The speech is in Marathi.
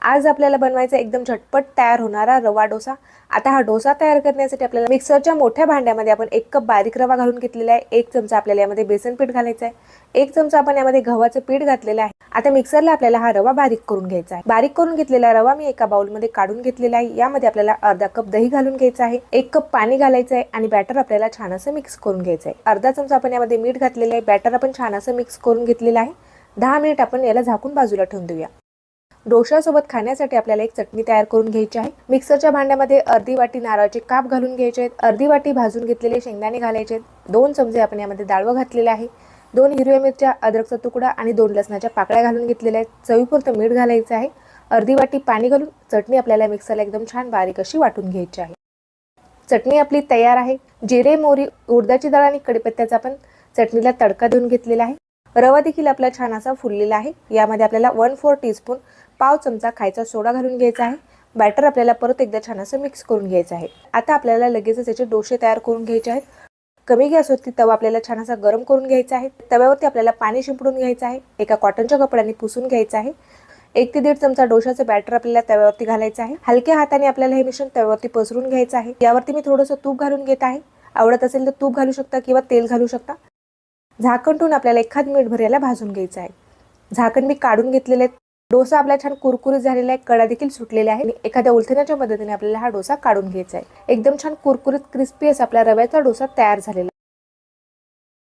आज आपल्याला बनवायचा एकदम झटपट तयार होणारा रवा डोसा। आता हा डोसा तयार करण्यासाठी आपल्याला मिक्सरच्या मोठ्या भांड्यामध्ये आपण 1 कप बारीक रवा घालून घेतलेला आहे। 1 चमचा आपल्याला यामध्ये बेसन पीठ घालायचं आहे। 1 चमचा आपण यामध्ये गव्हाचं पीठ घातलेलं आहे। आता मिक्सरला आपल्याला हा रवा बारीक करून घ्यायचा आहे। बारीक करून घेतलेला रवा मी एका बाउलमध्ये काढून घेतलेला आहे। यामध्ये आपल्याला अर्धा कप दही घालून घ्यायचं आहे, 1 कप पाणी घालायचं आहे आणि बॅटर आपल्याला छान असं मिक्स करून घ्यायचं आहे। अर्धा चमचा आपण यामध्ये मीठ घातलेलं आहे। बॅटर आपण छान असं मिक्स करून घेतलेलं आहे। 10 मिनिट आपण याला झाकून बाजूला ठेवून देऊया। डोशासोबत खाण्यासाठी आपल्याला एक चटणी तयार करून घ्यायची आहे। मिक्सरच्या भांड्यामध्ये अर्धी वाटी नारळाचे काप घालून घ्यायचे आहेत, अर्धी वाटी भाजून घेतलेले शेंगदाणे घालायचे आहेत, 2 चमचे आपण यामध्ये डाळव घातलेले आहे, 2 हिरव्या मिरच्या, अद्रकचा तुकडा आणि 2 लसणाच्या पाकळ्या घालून घेतलेल्या आहेत, चवीपुरतं मीठ घालायचं आहे, अर्धी वाटी पाणी घालून चटणी आपल्याला मिक्सरला एकदम छान बारीक अशी वाटून घ्यायची आहे। चटणी आपली तयार आहे। जिरे, मोहरी, उडदाची डाळ आणि कढीपत्त्याचा आपण चटणीला तडका देऊन घेतलेला आहे। रवा देखील आपला छान असा फुललेला आहे। यामध्ये आपल्याला 1/4 टीस्पून पाव चमचा खायचा सोडा घालून घ्यायचा आहे। बॅटर आपल्याला परत एकदा छान असं मिक्स करून घ्यायचं आहे। आता आपल्याला लगेचच याचे डोसे तयार करून घ्यायचे आहेत। कमी गॅसवरती तवा आपल्याला छान असा गरम करून घ्यायचा आहे। तव्यावरती आपल्याला पाणी शिंपडून घ्यायचं आहे, एका कॉटनच्या कपड्याने पुसून घ्यायचं आहे। 1 ते 1.5 चमचा डोशाचं बॅटर आपल्याला तव्यावरती घालायचं आहे। हलक्या हाताने आपल्याला हे मिश्रण तव्यावरती पसरून घ्यायचं आहे। यावरती मी थोडंसं तूप घालून घेत आहे। आवडत असेल तर तूप घालू शकता किंवा तेल घालू शकता। झाकण ठेवून आपल्याला 1 मिनिटभर याला भाजून घ्यायचं आहे। झाकण मी काढून घेतलेले आहे। डोसा आपला छान कुरकुरीत झालेला आहे, कडा देखील सुटलेल्या आहे। एखाद्या उलथण्याच्या मदतीने आपल्याला हा डोसा काढून घ्यायचा आहे। एकदम छान कुरकुरीत क्रिस्पी असा आपला रव्याचा डोसा तयार झालेला आहे।